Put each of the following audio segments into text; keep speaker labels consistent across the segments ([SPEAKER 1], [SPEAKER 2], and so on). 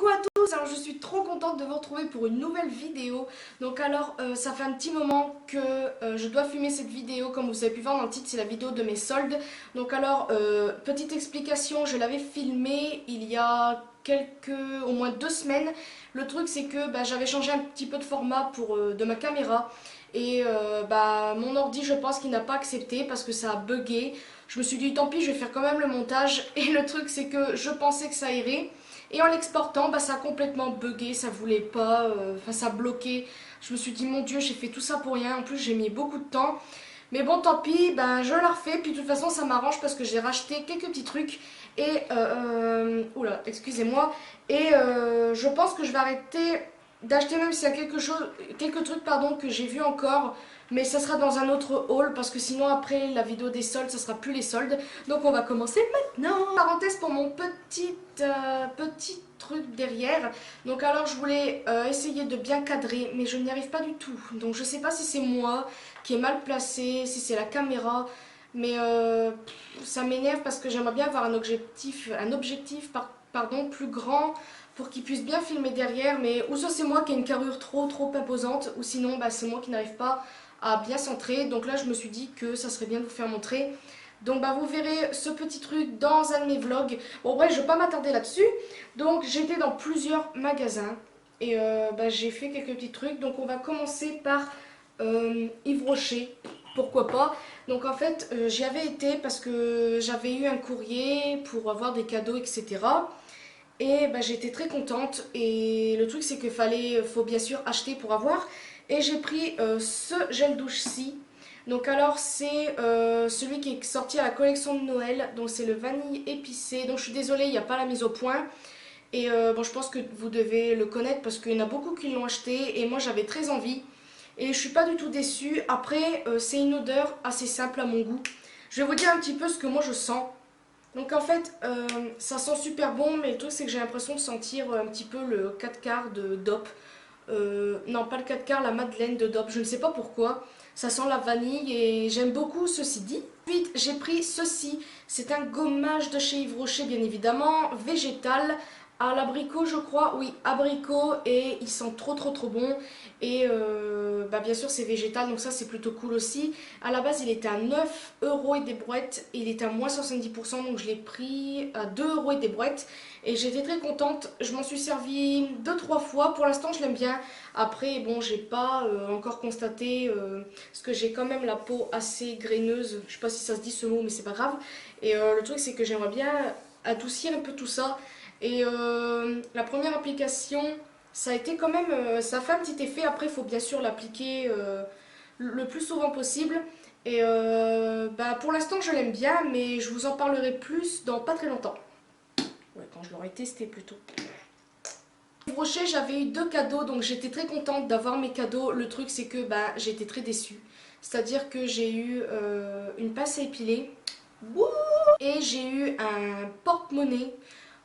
[SPEAKER 1] Coucou à tous, alors je suis trop contente de vous retrouver pour une nouvelle vidéo. Donc alors ça fait un petit moment que je dois filmer cette vidéo. Comme vous avez pu voir dans le titre, c'est la vidéo de mes soldes. Donc alors petite explication, je l'avais filmée il y a au moins 2 semaines. Le truc c'est que j'avais changé un petit peu de format de ma caméra. Et mon ordi, je pense qu'il n'a pas accepté parce que ça a bugué. Je me suis dit tant pis, je vais faire quand même le montage. Et le truc c'est que je pensais que ça irait. Et en l'exportant, ça a complètement bugué, ça voulait pas, ça bloquait. Je me suis dit mon Dieu, j'ai fait tout ça pour rien. En plus, j'ai mis beaucoup de temps. Mais bon, tant pis, je la refais. Puis de toute façon, ça m'arrange parce que j'ai racheté quelques petits trucs. Et, oula, excusez-moi. Et je pense que je vais arrêter d'acheter, même s'il y a quelques trucs que j'ai vu encore. Mais ça sera dans un autre haul parce que sinon après la vidéo des soldes, ça sera plus les soldes. Donc on va commencer maintenant. Parenthèse pour mon petit truc derrière. Donc alors je voulais essayer de bien cadrer, mais je n'y arrive pas du tout. Donc je sais pas si c'est moi qui est mal placé, si c'est la caméra. Mais ça m'énerve parce que j'aimerais bien avoir un objectif, plus grand pour qu'il puisse bien filmer derrière. Mais ou ça c'est moi qui ai une carrure trop imposante, ou sinon c'est moi qui n'arrive pas à bien centrer. Donc là je me suis dit que ça serait bien de vous faire montrer. Donc vous verrez ce petit truc dans un de mes vlogs. Bon bref, je ne vais pas m'attarder là-dessus. Donc j'étais dans plusieurs magasins et j'ai fait quelques petits trucs. Donc on va commencer par Yves Rocher, pourquoi pas. Donc en fait j'y avais été parce que j'avais eu un courrier pour avoir des cadeaux, etc. Et j'étais très contente. Et le truc c'est qu'il faut bien sûr acheter pour avoir. Et j'ai pris ce gel douche-ci. Donc alors c'est celui qui est sorti à la collection de Noël. Donc c'est le vanille épicé. Donc je suis désolée, il n'y a pas la mise au point. Et je pense que vous devez le connaître parce qu'il y en a beaucoup qui l'ont acheté. Et moi j'avais très envie. Et je suis pas du tout déçue. Après c'est une odeur assez simple à mon goût. Je vais vous dire un petit peu ce que moi je sens. Donc en fait, ça sent super bon, mais le truc c'est que j'ai l'impression de sentir un petit peu le 4 quarts de DOP. Non, pas le 4 quarts, la Madeleine de DOP, je ne sais pas pourquoi. Ça sent la vanille et j'aime beaucoup, ceci dit. Ensuite, j'ai pris ceci. C'est un gommage de chez Yves Rocher, bien évidemment, végétal, à l'abricot, je crois. Oui, abricot, et il sent trop bon. Et bien sûr, c'est végétal, donc ça, c'est plutôt cool aussi. À la base, il était à 9 € et des brouettes. Il était à moins 70%, donc je l'ai pris à 2 € et des brouettes. Et j'étais très contente. Je m'en suis servi 2-3 fois. Pour l'instant, je l'aime bien. Après, bon, j'ai pas encore constaté parce que j'ai quand même la peau assez graineuse. Je sais pas si ça se dit ce mot, mais c'est pas grave. Et le truc, c'est que j'aimerais bien adoucir un peu tout ça. Et la première application, ça a été quand même, ça fait un petit effet. Après, il faut bien sûr l'appliquer le plus souvent possible. Et pour l'instant, je l'aime bien, mais je vous en parlerai plus dans pas très longtemps. Ouais, quand je l'aurai testé plutôt. Rocher, j'avais eu 2 cadeaux, donc j'étais très contente d'avoir mes cadeaux. Le truc, c'est que j'ai été très déçue. C'est-à-dire que j'ai eu une pince à épiler. Wouh, et j'ai eu un porte-monnaie.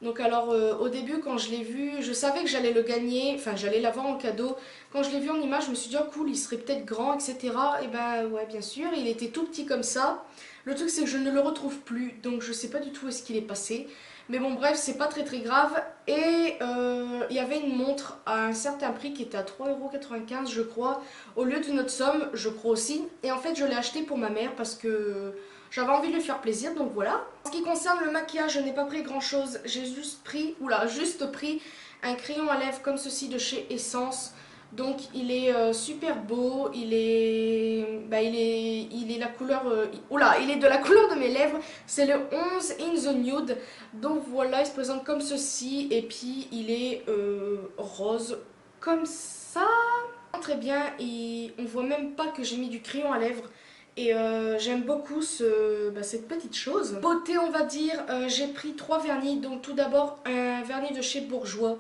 [SPEAKER 1] Donc alors au début quand je l'ai vu, je savais que j'allais le gagner, enfin j'allais l'avoir en cadeau. Quand je l'ai vu en image, je me suis dit oh cool, il serait peut-être grand, etc. Et ouais, bien sûr, il était tout petit comme ça. Le truc c'est que je ne le retrouve plus, donc je sais pas du tout où est-ce qu'il est passé. Mais bon bref, c'est pas très grave. Et il y avait une montre à un certain prix qui était à 3,95 € je crois, au lieu d'une autre somme, je crois aussi. Et en fait je l'ai acheté pour ma mère parce que j'avais envie de lui faire plaisir, donc voilà. En ce qui concerne le maquillage, je n'ai pas pris grand chose. J'ai juste pris un crayon à lèvres comme ceci de chez Essence. Donc il est super beau, il est la couleur, il est de la couleur de mes lèvres. C'est le 11 in the Nude. Donc voilà, il se présente comme ceci et puis il est rose comme ça. Très bien, et on voit même pas que j'ai mis du crayon à lèvres. Et j'aime beaucoup cette petite chose. Beauté, on va dire, j'ai pris 3 vernis. Donc tout d'abord un vernis de chez Bourjois.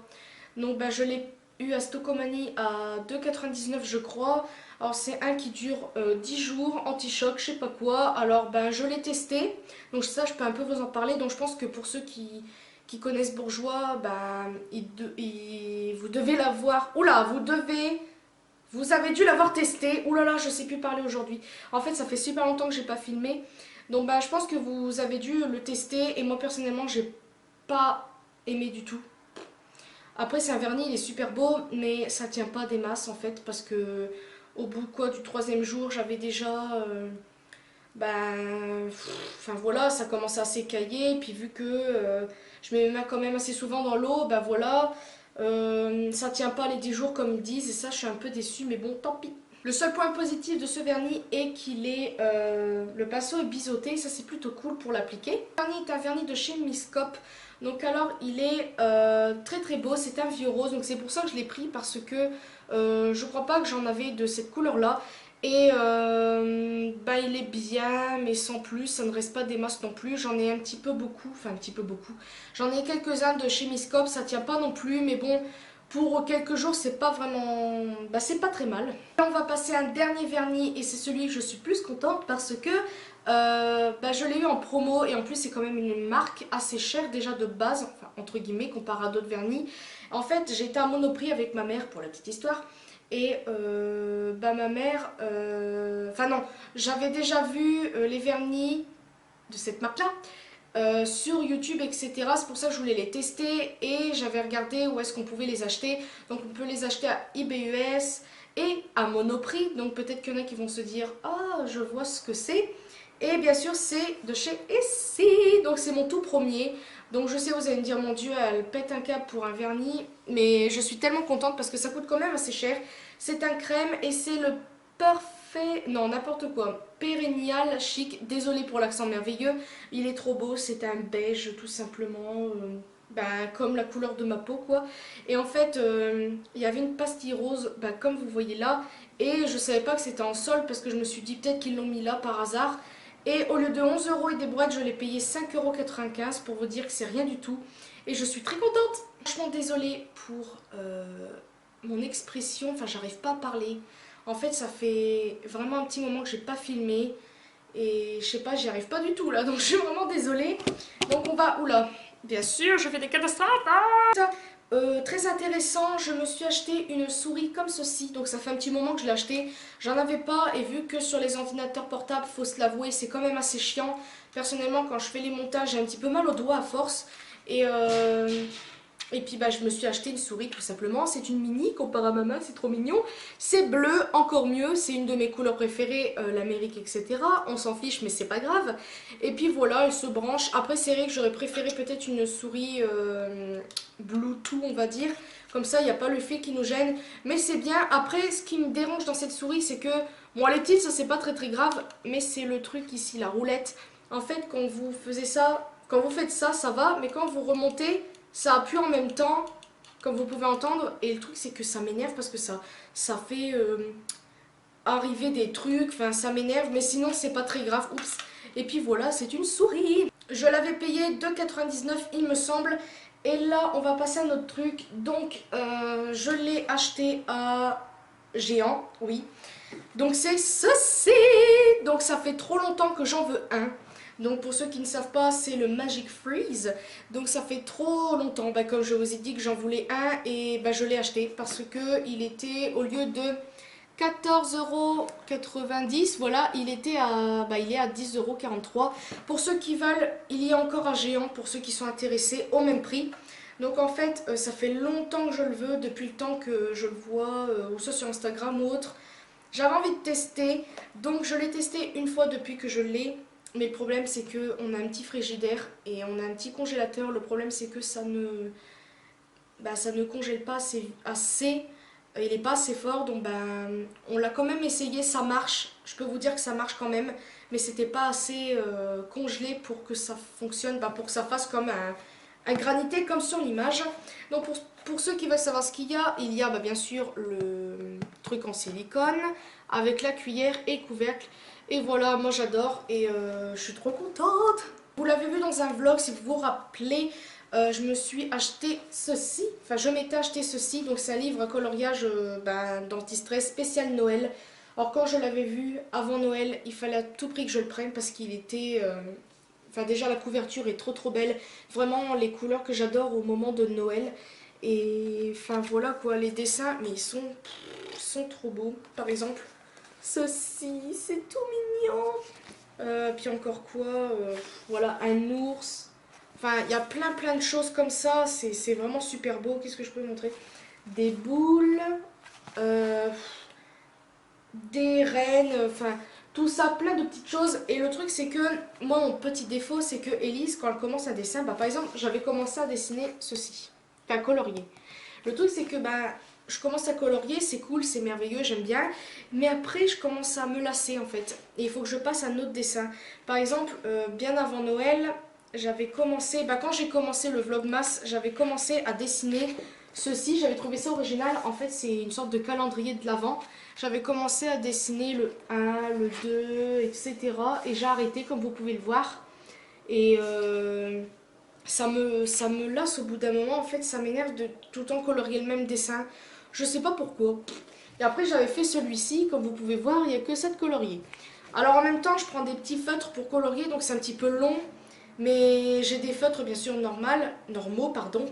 [SPEAKER 1] Donc je l'ai eu à Stocomanie à 2,99 € je crois. Alors c'est un qui dure 10 jours, anti-choc, je sais pas quoi. Alors je l'ai testé. Donc ça je peux un peu vous en parler. Donc je pense que pour ceux qui connaissent Bourjois, vous devez l'avoir. Oula, vous avez dû l'avoir testé. Ouh là là, je sais plus parler aujourd'hui. En fait, ça fait super longtemps que j'ai pas filmé. Donc je pense que vous avez dû le tester. Et moi personnellement, j'ai pas aimé du tout. Après c'est un vernis, il est super beau, mais ça tient pas des masses en fait, parce que au bout quoi du troisième jour, j'avais déjà... enfin voilà, ça commençait à s'écailler, puis vu que je mets mes mains quand même assez souvent dans l'eau, ben voilà, ça tient pas les 10 jours comme ils disent, et ça je suis un peu déçue, mais bon, tant pis. Le seul point positif de ce vernis est qu'il est, le pinceau est biseauté, ça c'est plutôt cool pour l'appliquer. Le vernis est un vernis de chez Miscope, donc alors il est très très beau, c'est un vieux rose, donc c'est pour ça que je l'ai pris, parce que je crois pas que j'en avais de cette couleur là. Et bah, il est bien, mais sans plus, ça ne reste pas des masses non plus. J'en ai un petit peu beaucoup, enfin un petit peu beaucoup. J'en ai quelques-uns de chez Miscope, ça tient pas non plus, mais bon, pour quelques jours, c'est pas vraiment... Bah, c'est pas très mal. Là, on va passer à un dernier vernis, et c'est celui que je suis plus contente parce que bah, je l'ai eu en promo, et en plus c'est quand même une marque assez chère déjà de base, enfin entre guillemets, comparé à d'autres vernis. En fait, j'ai été à Monoprix avec ma mère, pour la petite histoire. Et bah, ma mère, enfin non, j'avais déjà vu les vernis de cette marque-là sur YouTube, etc. C'est pour ça que je voulais les tester, et j'avais regardé où est-ce qu'on pouvait les acheter. Donc on peut les acheter à eBay US et à Monoprix. Donc peut-être qu'il y en a qui vont se dire ah, je vois ce que c'est. Et bien sûr c'est de chez Essie, donc c'est mon tout premier. Donc je sais, vous allez me dire mon dieu, elle pète un câble pour un vernis, mais je suis tellement contente parce que ça coûte quand même assez cher. C'est un crème et c'est le parfait, non n'importe quoi, Pérennial Chic, désolé pour l'accent merveilleux, il est trop beau, c'est un beige tout simplement, ben, comme la couleur de ma peau quoi. Et en fait il y avait une pastille rose, ben, comme vous voyez là, et je savais pas que c'était en solde parce que je me suis dit peut-être qu'ils l'ont mis là par hasard. Et au lieu de 11 euros et des brouettes, je l'ai payé 5,95 € pour vous dire que c'est rien du tout. Et je suis très contente. Franchement désolée pour mon expression, enfin j'arrive pas à parler. En fait ça fait vraiment un petit moment que j'ai pas filmé. Et je sais pas, j'y arrive pas du tout là, donc je suis vraiment désolée. Donc on va... Oula, bien sûr, je fais des catastrophes. Ah, très intéressant, je me suis acheté une souris comme ceci. Donc ça fait un petit moment que je l'ai acheté. J'en avais pas, et vu que sur les ordinateurs portables, faut se l'avouer, c'est quand même assez chiant. Personnellement, quand je fais les montages, j'ai un petit peu mal aux doigts à force. Et et puis bah, je me suis acheté une souris tout simplement, c'est une mini comparé à ma main, c'est trop mignon. C'est bleu, encore mieux, c'est une de mes couleurs préférées, l'Amérique, etc. On s'en fiche mais c'est pas grave. Et puis voilà, elle se branche. Après c'est vrai que j'aurais préféré peut-être une souris Bluetooth on va dire. Comme ça il n'y a pas le fil qui nous gêne. Mais c'est bien. Après ce qui me dérange dans cette souris c'est que, bon les titres ça c'est pas très grave, mais c'est le truc ici, la roulette. En fait quand vous faites ça, ça va, mais quand vous remontez, ça appuie en même temps, comme vous pouvez entendre, et le truc c'est que ça m'énerve parce que ça fait arriver des trucs, enfin ça m'énerve, mais sinon c'est pas très grave, oups. Et puis voilà, c'est une souris. Je l'avais payé 2,99 € il me semble. Et là on va passer à notre truc, donc je l'ai acheté à Géant, oui. Donc c'est ceci. Donc ça fait trop longtemps que j'en veux un. Donc pour ceux qui ne savent pas, c'est le Magic Freeze. Donc ça fait trop longtemps, bah, comme je vous ai dit, que j'en voulais un, et bah, je l'ai acheté parce que il était, au lieu de 14,90 €, voilà, il était à, bah, il est à 10,43 €. Pour ceux qui veulent, il y a encore un Géant pour ceux qui sont intéressés au même prix. Donc en fait, ça fait longtemps que je le veux, depuis le temps que je le vois, ou soit sur Instagram ou autre. J'avais envie de tester, donc je l'ai testé une fois depuis que je l'ai. Mais le problème c'est que on a un petit frigidaire et on a un petit congélateur. Le problème c'est que ça ne congèle pas assez, il n'est pas assez fort. Donc on l'a quand même essayé, ça marche. Je peux vous dire que ça marche quand même, mais c'était pas assez congelé pour que ça fonctionne, pour que ça fasse comme un granité comme sur l'image. Donc pour ceux qui veulent savoir ce il y a bien sûr le truc en silicone avec la cuillère et couvercle. Et voilà, moi j'adore, et je suis trop contente. Vous l'avez vu dans un vlog, si vous vous rappelez, je me suis acheté ceci. Enfin, je m'étais acheté ceci. Donc c'est un livre coloriage d'anti-stress spécial Noël. Alors quand je l'avais vu avant Noël, il fallait à tout prix que je le prenne parce qu'il était... Enfin déjà la couverture est trop belle. Vraiment les couleurs que j'adore au moment de Noël. Et enfin voilà quoi, les dessins, mais ils sont trop beaux. Par exemple, ceci, c'est tout mignon. Puis encore quoi, voilà, un ours. Enfin, il y a plein de choses comme ça. C'est vraiment super beau. Qu'est-ce que je peux vous montrer? Des boules, euh, des rennes, enfin tout ça, plein de petites choses. Et le truc c'est que moi mon petit défaut c'est que Elise quand elle commence à dessiner, bah par exemple j'avais commencé à dessiner ceci, enfin colorier. Le truc c'est que bah je commence à colorier, c'est cool, c'est merveilleux, j'aime bien. Mais après je commence à me lasser en fait. Et il faut que je passe à un autre dessin. Par exemple, bien avant Noël, j'avais commencé, bah quand j'ai commencé le vlogmas, j'avais commencé à dessiner ceci, j'avais trouvé ça original. En fait c'est une sorte de calendrier de l'Avent. J'avais commencé à dessiner le 1, le 2, etc. Et j'ai arrêté comme vous pouvez le voir. Et ça me lasse au bout d'un moment. En fait, ça m'énerve de tout le temps colorier le même dessin. Je sais pas pourquoi. Et après, j'avais fait celui-ci. Comme vous pouvez voir, il n'y a que 7 coloriers. Alors en même temps, je prends des petits feutres pour colorier. Donc c'est un petit peu long. Mais j'ai des feutres bien sûr normaux, pardon.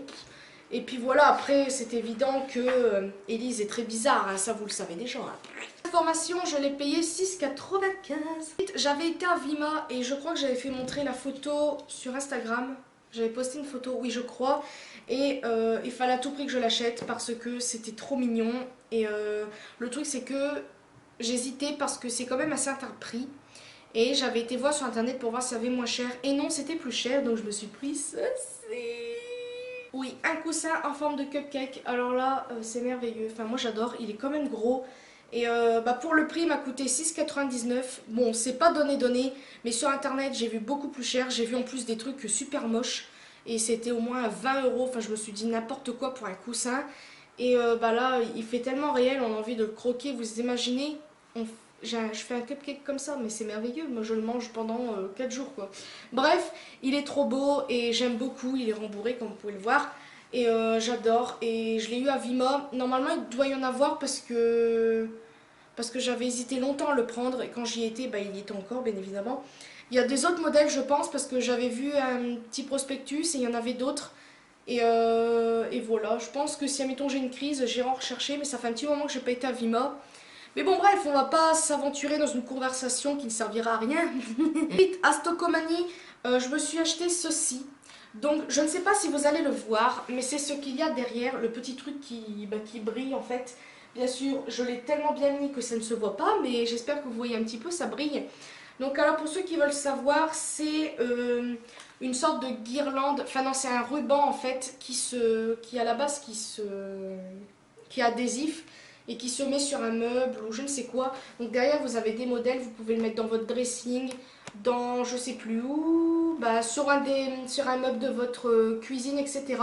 [SPEAKER 1] Et puis voilà, après c'est évident que Elise est très bizarre, hein, ça vous le savez déjà. Hein. Cette formation, je l'ai payée 6,95. J'avais été à Vima et je crois que j'avais fait montrer la photo sur Instagram. J'avais posté une photo, oui je crois. Et il fallait à tout prix que je l'achète parce que c'était trop mignon. Et le truc c'est que j'hésitais parce que c'est quand même un certain prix. Et j'avais été voir sur internet pour voir si ça avait moins cher. Et non, c'était plus cher, donc je me suis pris ceci. Oui, un coussin en forme de cupcake. Alors là, c'est merveilleux. Enfin, moi j'adore. Il est quand même gros. Et bah pour le prix, il m'a coûté 6,99. Bon, c'est pas donné, mais sur internet, j'ai vu beaucoup plus cher. J'ai vu en plus des trucs super moches. Et c'était au moins à 20 euros. Enfin, je me suis dit n'importe quoi pour un coussin. Et bah là, il fait tellement réel, on a envie de le croquer. Vous imaginez, je fais un cupcake comme ça, mais c'est merveilleux. Moi, je le mange pendant 4 jours, quoi. Bref, il est trop beau et j'aime beaucoup. Il est rembourré, comme vous pouvez le voir. Et j'adore. Et je l'ai eu à Vima. Normalement, il doit y en avoir parce que j'avais hésité longtemps à le prendre. Et quand j'y étais, bah, il y était encore, bien évidemment. Il y a des autres modèles, je pense, parce que j'avais vu un petit prospectus et il y en avait d'autres. Et voilà, je pense que si, admettons, j'ai une crise, j'irai en rechercher. Mais ça fait un petit moment que j'ai pas été à Vima. Mais bon bref, on va pas s'aventurer dans une conversation qui ne servira à rien. Vite, à Stocomanie, je me suis acheté ceci. Donc je ne sais pas si vous allez le voir, mais c'est ce qu'il y a derrière, le petit truc qui brille en fait. Bien sûr, je l'ai tellement bien mis que ça ne se voit pas, mais j'espère que vous voyez un petit peu, ça brille. Donc alors pour ceux qui veulent savoir, c'est une sorte de guirlande, enfin non c'est un ruban en fait qui à la base qui est adhésif et qui se met sur un meuble ou je ne sais quoi. Donc derrière vous avez des modèles, vous pouvez le mettre dans votre dressing, dans je sais plus où, bah, sur un meuble de votre cuisine, etc.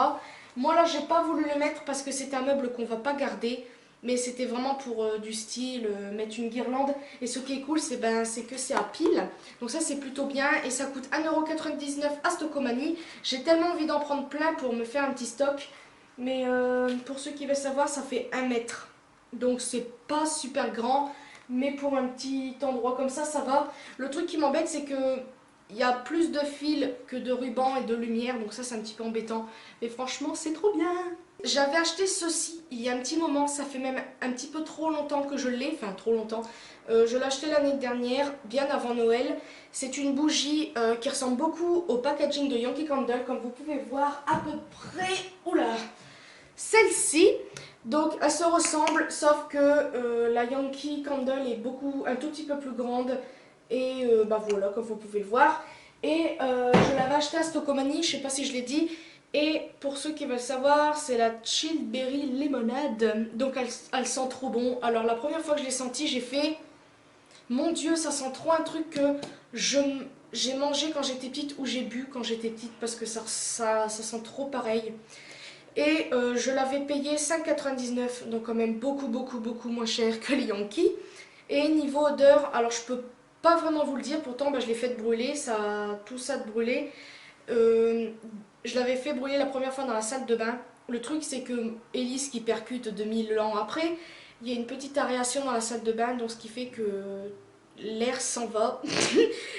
[SPEAKER 1] Moi là j'ai pas voulu le mettre parce que c'est un meuble qu'on va pas garder. Mais c'était vraiment pour du style, mettre une guirlande. Et ce qui est cool, c'est que c'est à pile. Donc ça, c'est plutôt bien. Et ça coûte 1,99 € à Stocomanie. J'ai tellement envie d'en prendre plein pour me faire un petit stock. Mais pour ceux qui veulent savoir, ça fait 1 mètre. Donc c'est pas super grand. Mais pour un petit endroit comme ça va. Le truc qui m'embête, c'est que il y a plus de fils que de ruban et de lumière. Donc ça, c'est un petit peu embêtant. Mais franchement, c'est trop bien. J'avais acheté ceci il y a un petit moment, ça fait même un petit peu trop longtemps que je l'ai, enfin trop longtemps. Je l'ai acheté l'année dernière, bien avant Noël. C'est une bougie qui ressemble beaucoup au packaging de Yankee Candle, comme vous pouvez voir à peu près. Oula, celle-ci. Donc elle se ressemble, sauf que la Yankee Candle est un tout petit peu plus grande. Et bah voilà, comme vous pouvez le voir. Et je l'avais acheté à Stocomanie, je sais pas si je l'ai dit. Et pour ceux qui veulent savoir, c'est la Chilled Berry Lemonade. Donc elle sent trop bon. Alors la première fois que je l'ai senti, j'ai fait... Mon Dieu, ça sent trop un truc que j'ai mangé quand j'étais petite ou j'ai bu quand j'étais petite. Parce que ça sent trop pareil. Et je l'avais payé 5,99 €. Donc quand même beaucoup moins cher que les Yankees. Et niveau odeur, alors je peux pas vraiment vous le dire. Pourtant bah, je l'ai fait brûler, tout ça de brûler. Je l'avais fait brûler la première fois dans la salle de bain. Le truc c'est que Elise qui percute 2000 ans après, il y a une petite aération dans la salle de bain, donc ce qui fait que l'air s'en va.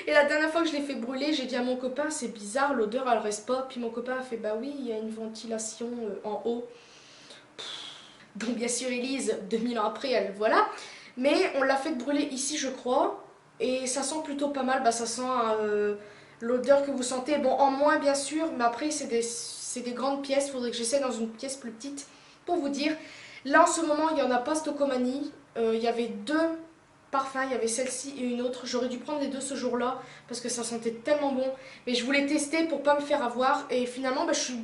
[SPEAKER 1] Et la dernière fois que je l'ai fait brûler, j'ai dit à mon copain c'est bizarre, l'odeur elle reste pas. Puis mon copain a fait bah oui, il y a une ventilation en haut. Donc bien sûr Elise, 2000 ans après, elle voilà. Mais on l'a fait brûler ici je crois. Et ça sent plutôt pas mal, bah ça sent l'odeur que vous sentez. Bon, en moins bien sûr, mais après c'est des grandes pièces, il faudrait que j'essaie dans une pièce plus petite pour vous dire. Là en ce moment, il n'y en a pas Stocomanie, il y avait deux parfums, il y avait celle-ci et une autre. J'aurais dû prendre les deux ce jour-là parce que ça sentait tellement bon. Mais je voulais tester pour pas me faire avoir et finalement je suis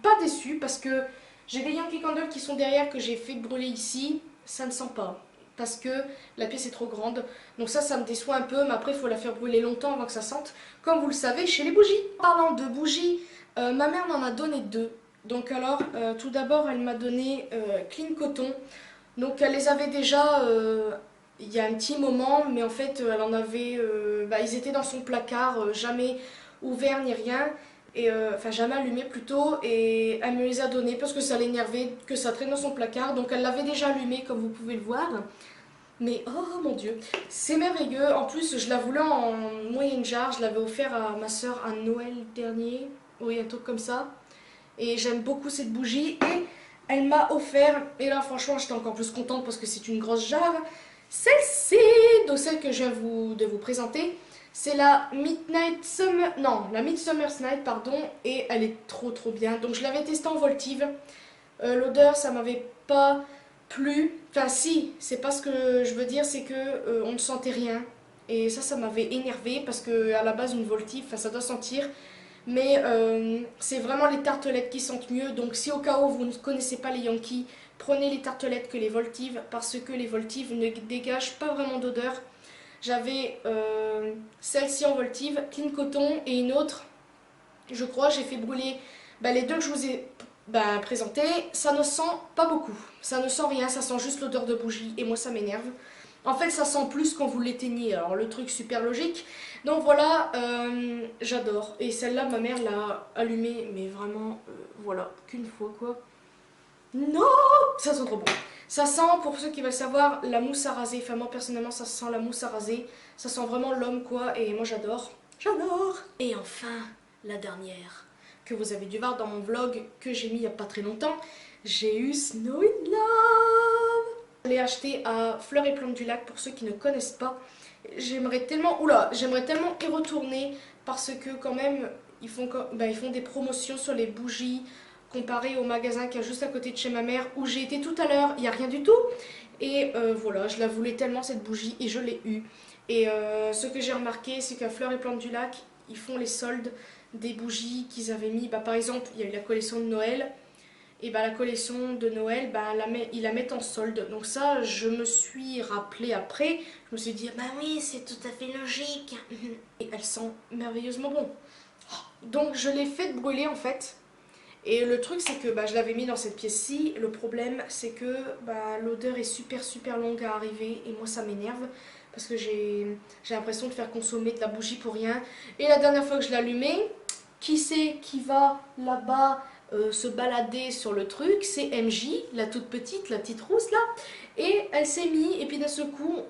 [SPEAKER 1] pas déçue parce que j'ai les Yankee Candle qui sont derrière que j'ai fait brûler ici. Ça ne sent pas parce que la pièce est trop grande. Donc ça me déçoit un peu, mais après il faut la faire brûler longtemps avant que ça sente. Comme vous le savez, chez les bougies. Parlant de bougies, ma mère m'en a donné deux. Donc alors, tout d'abord, elle m'a donné Clean Coton. Donc elle les avait déjà il y a un petit moment, mais en fait elle en avait, ils étaient dans son placard, jamais ouverts ni rien, et enfin jamais allumés plutôt, et elle me les a donnés parce que ça l'énervait que ça traîne dans son placard, donc elle l'avait déjà allumé comme vous pouvez le voir. Mais oh mon dieu, c'est merveilleux. En plus, je la voulais en moyenne jarre, je l'avais offert à ma soeur à Noël dernier, oui, un truc comme ça. Et j'aime beaucoup cette bougie. Et elle m'a offert, et là franchement j'étais encore plus contente parce que c'est une grosse jarre, celle-ci, donc celle que je viens de vous présenter. C'est la Midnight Summer, non, la Midsummer's Night, pardon, et elle est trop bien. Donc je l'avais testée en Voltive. L'odeur, ça m'avait pas plu. Enfin si, c'est pas ce que je veux dire, c'est que on ne sentait rien. Et ça m'avait énervé parce que à la base une Voltive, ça doit sentir. Mais c'est vraiment les tartelettes qui sentent mieux. Donc si au cas où vous ne connaissez pas les Yankees, prenez les tartelettes que les Voltives parce que les Voltives ne dégagent pas vraiment d'odeur. J'avais celle-ci en Voltive, Clean Coton, et une autre, je crois, j'ai fait brûler les deux que je vous ai présentés. Ça ne sent pas beaucoup, ça ne sent rien, ça sent juste l'odeur de bougie et moi ça m'énerve. En fait ça sent plus quand vous l'éteignez, alors le truc super logique. Donc voilà, j'adore. Et celle-là ma mère l'a allumée, mais vraiment, voilà, qu'une fois quoi. Non, ça sent trop bon. Ça sent, pour ceux qui veulent savoir, la mousse à raser. Enfin moi personnellement ça sent la mousse à raser. Ça sent vraiment l'homme quoi, et moi j'adore. J'adore. Et enfin, la dernière, que vous avez dû voir dans mon vlog que j'ai mis il n'y a pas très longtemps. J'ai eu Snow in Love. Je l'ai acheté à Fleurs et Plantes du Lac pour ceux qui ne connaissent pas. J'aimerais tellement, j'aimerais tellement y retourner parce que quand même ils font des promotions sur les bougies comparé au magasin qui est juste à côté de chez ma mère où j'ai été tout à l'heure, il n'y a rien du tout. Et voilà, je la voulais tellement cette bougie et je l'ai eue. Et ce que j'ai remarqué, c'est qu'à Fleurs et Plantes du Lac, ils font les soldes des bougies qu'ils avaient mis. Par exemple, il y a eu la collection de Noël. Et la collection de Noël, ils la mettent en solde. Donc ça, je me suis rappelé après. Je me suis dit, bah oui, c'est tout à fait logique. Et elle sent merveilleusement bon. Donc je l'ai fait brûler en fait. Et le truc c'est que je l'avais mis dans cette pièce-ci. Le problème c'est que l'odeur est super longue à arriver et moi ça m'énerve parce que j'ai l'impression de faire consommer de la bougie pour rien. Et la dernière fois que je l'ai allumée, qui c'est qui va là-bas se balader sur le truc? C'est MJ, la toute petite, la petite rousse là. Et elle s'est mise et puis d'un seul coup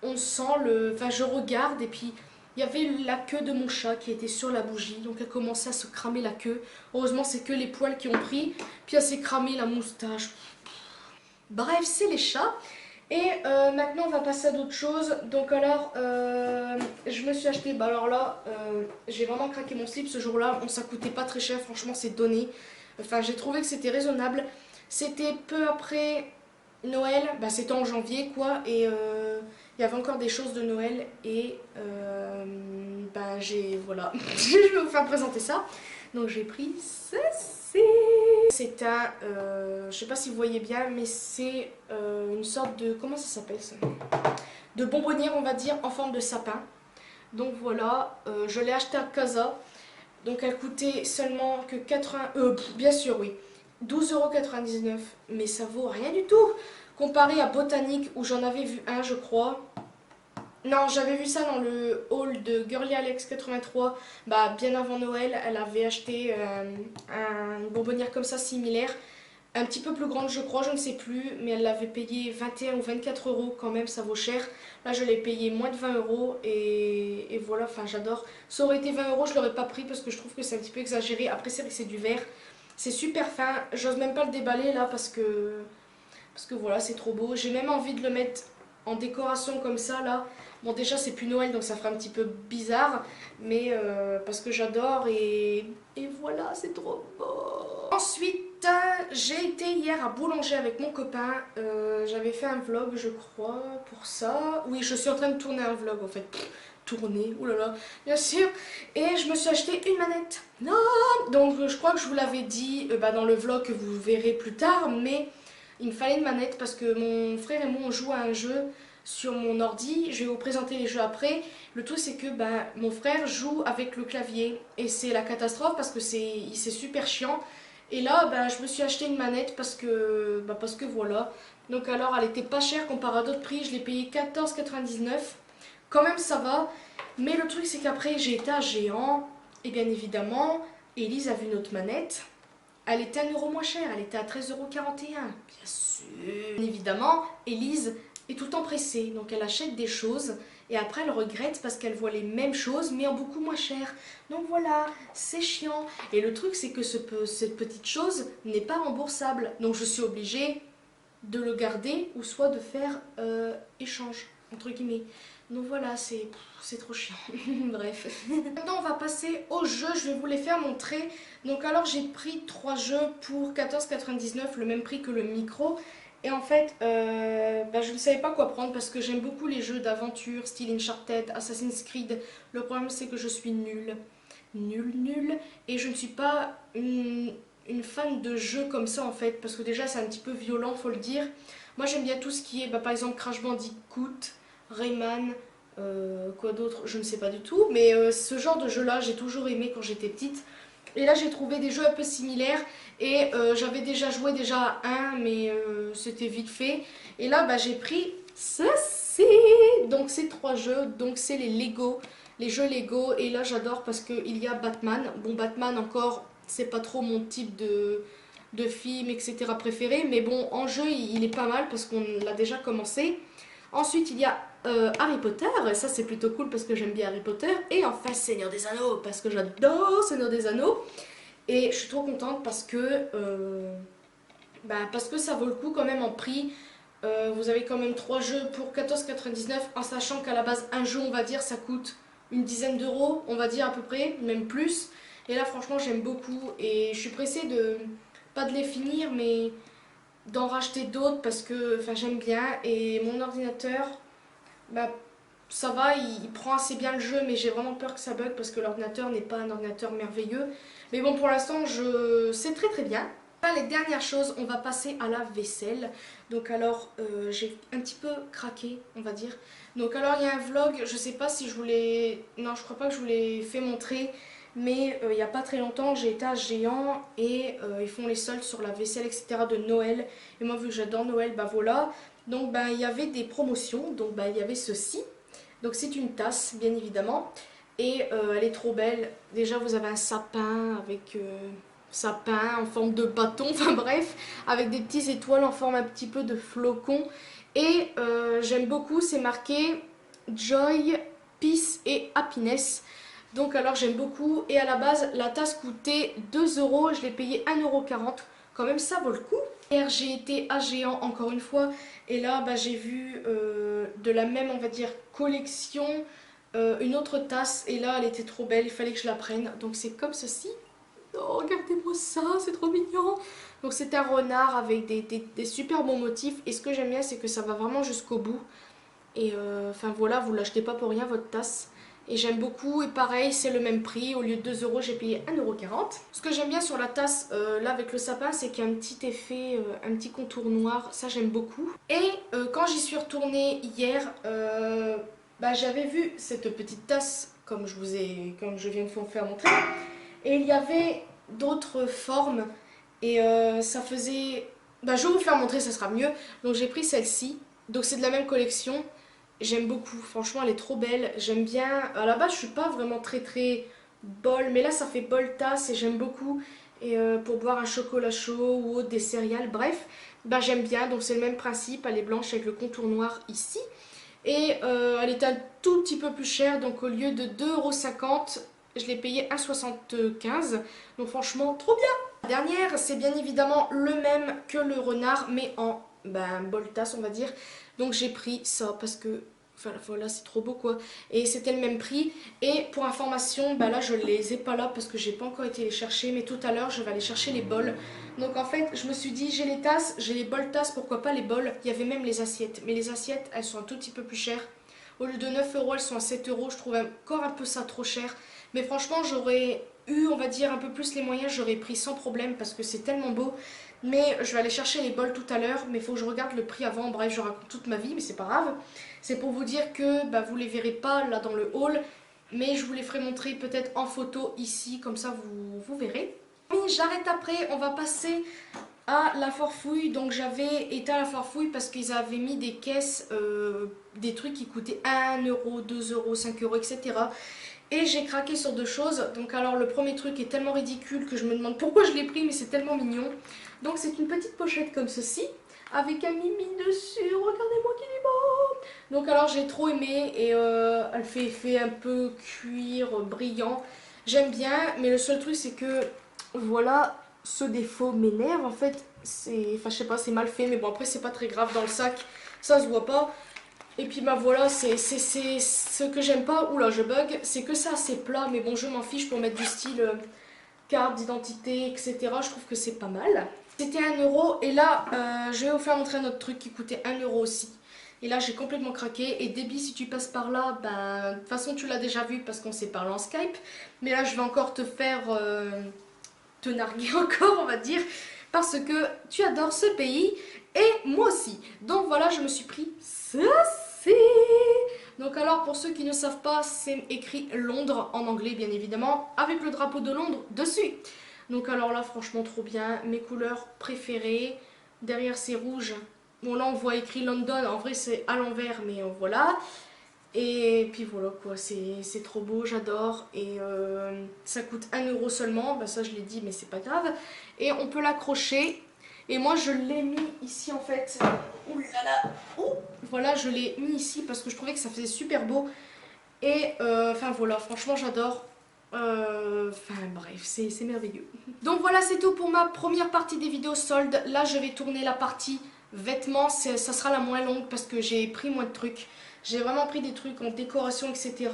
[SPEAKER 1] on sent le... Enfin je regarde et puis... Il y avait la queue de mon chat qui était sur la bougie, donc elle commençait à se cramer la queue. Heureusement, c'est que les poils qui ont pris, puis elle s'est cramé la moustache. Bref, c'est les chats. Et maintenant, on va passer à d'autres choses. Donc alors, je me suis acheté, alors là, j'ai vraiment craqué mon slip ce jour-là. Ça coûtait pas très cher, franchement, c'est donné. Enfin, j'ai trouvé que c'était raisonnable. C'était peu après Noël, c'était en janvier quoi, et il y avait encore des choses de Noël et voilà, je vais vous faire présenter ça. Donc j'ai pris ceci. C'est un, je sais pas si vous voyez bien, mais c'est une sorte de, comment ça s'appelle ça? De bonbonnière on va dire, en forme de sapin. Donc voilà, je l'ai acheté à Casa. Donc elle coûtait seulement que 80, bien sûr oui, 12,99 €, mais ça vaut rien du tout comparé à Botanique où j'en avais vu un je crois. Non, j'avais vu ça dans le haul de Girly Alex 83, bien avant Noël. Elle avait acheté une bonbonnière comme ça similaire, un petit peu plus grande je crois, je ne sais plus, mais elle l'avait payé 21 ou 24 € quand même, ça vaut cher. Là je l'ai payé moins de 20 € et voilà, enfin j'adore. Ça aurait été 20 €, je l'aurais pas pris parce que je trouve que c'est un petit peu exagéré. Après c'est vrai que c'est du verre, c'est super fin, j'ose même pas le déballer là parce que voilà, c'est trop beau. J'ai même envie de le mettre en décoration comme ça là, Bon déjà c'est plus Noël donc ça fera un petit peu bizarre, mais parce que j'adore et voilà, c'est trop beau. Ensuite j'ai été hier à Boulanger avec mon copain, j'avais fait un vlog je crois pour ça. Oui, je suis en train de tourner un vlog en fait. Tourner, oulala, bien sûr. Et je me suis acheté une manette. Non. Donc je crois que je vous l'avais dit dans le vlog que vous verrez plus tard, mais il me fallait une manette parce que mon frère et moi on joue à un jeu sur mon ordi. Je vais vous présenter les jeux après. Le truc c'est que mon frère joue avec le clavier et c'est la catastrophe parce que c'est super chiant. Et là je me suis acheté une manette parce que voilà. Donc alors elle était pas chère comparé à d'autres prix, je l'ai payé 14,99. Quand même ça va, mais le truc c'est qu'après j'ai été à Géant et bien évidemment Elise a vu notre manette. Elle était 1 € moins chère, elle était à 13,41 €. Bien sûr. Bien évidemment, Elise est tout le temps pressée, donc elle achète des choses et après elle regrette parce qu'elle voit les mêmes choses mais en beaucoup moins cher. Donc voilà, c'est chiant. Et le truc c'est que cette petite chose n'est pas remboursable, donc je suis obligée de le garder ou soit de faire échange, entre guillemets. Donc voilà, c'est trop chiant. Bref. Maintenant, on va passer aux jeux. Je vais vous les faire montrer. Donc alors, j'ai pris 3 jeux pour 14,99 €, le même prix que le micro. Et en fait, je ne savais pas quoi prendre parce que j'aime beaucoup les jeux d'aventure, style Uncharted, Assassin's Creed. Le problème, c'est que je suis nulle. Nulle. Et je ne suis pas une fan de jeux comme ça en fait. Parce que déjà, c'est un petit peu violent, faut le dire. Moi, j'aime bien tout ce qui est, par exemple, Crash Bandicoot, Rayman, quoi d'autre, je ne sais pas du tout. Mais ce genre de jeu-là, j'ai toujours aimé quand j'étais petite. Et là, j'ai trouvé des jeux un peu similaires. Et j'avais déjà joué à un, mais c'était vite fait. Et là, j'ai pris ceci. Donc, ces 3 jeux. Donc, c'est les Lego. Les jeux Lego. Et là, j'adore parce qu'il y a Batman. Bon, Batman, encore, c'est pas trop mon type de film, etc. préféré. Mais bon, en jeu, il est pas mal parce qu'on l'a déjà commencé. Ensuite, il y a Harry Potter, et ça c'est plutôt cool parce que j'aime bien Harry Potter. Et enfin Seigneur des Anneaux, parce que j'adore Seigneur des Anneaux. Et je suis trop contente parce que ça vaut le coup quand même en prix. Vous avez quand même 3 jeux pour 14,99 € en sachant qu'à la base un jeu on va dire ça coûte une dizaine d'euros, on va dire à peu près, même plus. Et là franchement j'aime beaucoup et je suis pressée pas de les finir mais d'en racheter d'autres parce que j'aime bien. Et mon ordinateur, ça va, il prend assez bien le jeu, mais j'ai vraiment peur que ça bug parce que l'ordinateur n'est pas un ordinateur merveilleux. Mais bon, pour l'instant, c'est très très bien. Là, les dernières choses, on va passer à la vaisselle. Donc alors, j'ai un petit peu craqué, on va dire. Donc alors, il y a un vlog, je sais pas si je vous l'ai... Non, je crois pas que je vous l'ai fait montrer. Mais il n'y a pas très longtemps, j'ai été à Géant et ils font les soldes sur la vaisselle, etc. de Noël. Et moi, vu que j'adore Noël, voilà. Donc il y avait des promotions, donc il y avait ceci. Donc c'est une tasse, bien évidemment. Et elle est trop belle. Déjà, vous avez un sapin avec... sapin en forme de bâton, enfin bref, avec des petites étoiles en forme un petit peu de flocon. Et j'aime beaucoup, c'est marqué Joy, Peace et Happiness. Donc alors j'aime beaucoup. Et à la base, la tasse coûtait 2 €, je l'ai payé 1,40 €. Quand même, ça vaut le coup. Hier, j'ai été à Géant encore une fois. Et là, j'ai vu de la même, on va dire, collection, une autre tasse. Et là, elle était trop belle, il fallait que je la prenne. Donc c'est comme ceci. Oh, regardez-moi ça, c'est trop mignon. Donc c'est un renard avec des super bons motifs. Et ce que j'aime bien, c'est que ça va vraiment jusqu'au bout. Et voilà, vous l'achetez pas pour rien votre tasse. Et j'aime beaucoup, et pareil, c'est le même prix. Au lieu de 2 €, j'ai payé 1,40 €. Ce que j'aime bien sur la tasse, là avec le sapin, c'est qu'il y a un petit effet, un petit contour noir. Ça, j'aime beaucoup. Et quand j'y suis retournée hier, j'avais vu cette petite tasse, comme je viens de vous faire montrer. Et il y avait d'autres formes. Et ça faisait... je vais vous faire montrer, ça sera mieux. Donc j'ai pris celle-ci. Donc c'est de la même collection. J'aime beaucoup, franchement elle est trop belle. J'aime bien, à la base je suis pas vraiment très bol, mais là ça fait bol tasse et j'aime beaucoup. Et pour boire un chocolat chaud ou autre, des céréales, bref, j'aime bien. Donc c'est le même principe, elle est blanche avec le contour noir ici. Et elle est un tout petit peu plus chère, donc au lieu de 2,50 €, je l'ai payé 1,75 €. Donc franchement trop bien. La dernière c'est bien évidemment le même que le renard mais en bol tasse on va dire. Donc j'ai pris ça parce que Enfin voilà, c'est trop beau quoi. Et c'était le même prix. Et pour information, bah là je les ai pas là parce que j'ai pas encore été les chercher. Mais tout à l'heure je vais aller chercher les bols. Donc en fait je me suis dit j'ai les tasses, j'ai les bols tasses, pourquoi pas les bols. Il y avait même les assiettes. Mais les assiettes elles sont un tout petit peu plus chères. Au lieu de 9 euros elles sont à 7 euros. Je trouve encore un peu ça trop cher. Mais franchement j'aurais eu on va dire un peu plus les moyens. J'aurais pris sans problème parce que c'est tellement beau. Mais je vais aller chercher les bols tout à l'heure. Mais il faut que je regarde le prix avant. Bref je raconte toute ma vie mais c'est pas grave. C'est pour vous dire que bah, vous ne les verrez pas là dans le haul, mais je vous les ferai montrer peut-être en photo ici, comme ça vous verrez. J'arrête après, on va passer à la Forfouille. Donc j'avais été à la Forfouille parce qu'ils avaient mis des caisses, des trucs qui coûtaient 1 euro, 2 euros, 5 euros, etc. Et j'ai craqué sur deux choses. Donc alors le premier truc est tellement ridicule que je me demande pourquoi je l'ai pris, mais c'est tellement mignon. Donc c'est une petite pochette comme ceci, avec un mimi dessus, regardez-moi qu'il est beau. Donc alors j'ai trop aimé et elle fait effet un peu cuir brillant. J'aime bien, mais le seul truc c'est que voilà, ce défaut m'énerve en fait. Enfin je sais pas, c'est mal fait, mais bon après c'est pas très grave dans le sac, ça se voit pas. Et puis bah voilà, c'est ce que j'aime pas, oula je bug, c'est que c'est assez plat, mais bon je m'en fiche pour mettre du style carte d'identité, etc. Je trouve que c'est pas mal. C'était 1 euro et là je vais vous faire montrer un autre truc qui coûtait 1 euro aussi. Et là j'ai complètement craqué. Et Déby, si tu passes par là, ben de toute façon tu l'as déjà vu parce qu'on s'est parlé en Skype. Mais là je vais encore te faire te narguer encore on va dire. Parce que tu adores ce pays et moi aussi. Donc voilà, je me suis pris ceci. Donc alors pour ceux qui ne savent pas, c'est écrit Londres en anglais bien évidemment, avec le drapeau de Londres dessus. Donc alors là franchement trop bien, mes couleurs préférées, derrière c'est rouge, bon là on voit écrit London, en vrai c'est à l'envers mais voilà. Et puis voilà quoi, c'est trop beau, j'adore. Et ça coûte 1 euro seulement, bah ça je l'ai dit mais c'est pas grave. Et on peut l'accrocher. Et moi je l'ai mis ici en fait. Ouh là là. Ouh. Voilà, je l'ai mis ici parce que je trouvais que ça faisait super beau. Et enfin voilà, franchement j'adore. Enfin bref, c'est merveilleux. Donc voilà, c'est tout pour ma première partie des vidéos soldes. Là je vais tourner la partie vêtements, ça sera la moins longue parce que j'ai pris moins de trucs. J'ai vraiment pris des trucs en décoration, etc.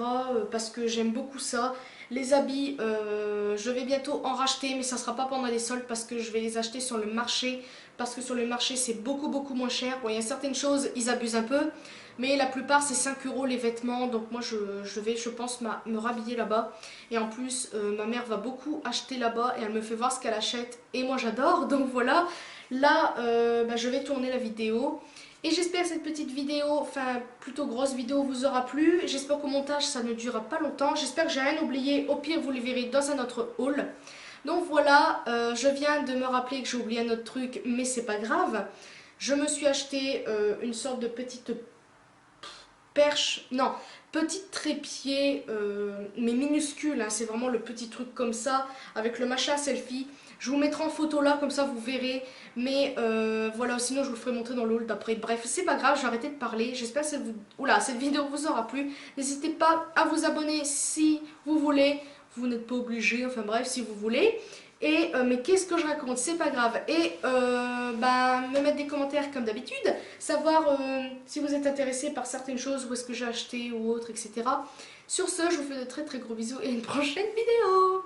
[SPEAKER 1] Parce que j'aime beaucoup ça. Les habits, je vais bientôt en racheter, mais ça sera pas pendant les soldes parce que je vais les acheter sur le marché. Parce que sur le marché, c'est beaucoup moins cher. Bon, il y a certaines choses, ils abusent un peu. Mais la plupart, c'est 5 euros les vêtements. Donc moi, je vais, je pense, me rhabiller là-bas. Et en plus, ma mère va beaucoup acheter là-bas et elle me fait voir ce qu'elle achète. Et moi, j'adore. Donc voilà, là, bah, je vais tourner la vidéo. Et j'espère que cette petite vidéo, enfin plutôt grosse vidéo, vous aura plu. J'espère qu'au montage ça ne durera pas longtemps. J'espère que j'ai rien oublié. Au pire vous les verrez dans un autre haul. Donc voilà, je viens de me rappeler que j'ai oublié un autre truc, mais c'est pas grave. Je me suis acheté une sorte de petite perche, non, petit trépied, mais minuscule, hein, c'est vraiment le petit truc comme ça, avec le machin selfie. Je vous mettrai en photo là, comme ça vous verrez. Mais voilà, sinon je vous le ferai montrer dans le haul d'après. Bref, c'est pas grave, je vais arrêter de parler. J'espère que cette vidéo vous aura plu. N'hésitez pas à vous abonner si vous voulez. Vous n'êtes pas obligé, enfin bref, si vous voulez. Et mais qu'est-ce que je raconte, c'est pas grave. Et bah, me mettre des commentaires comme d'habitude, savoir si vous êtes intéressé par certaines choses, où est-ce que j'ai acheté ou autre, etc. Sur ce, je vous fais de très gros bisous et à une prochaine vidéo.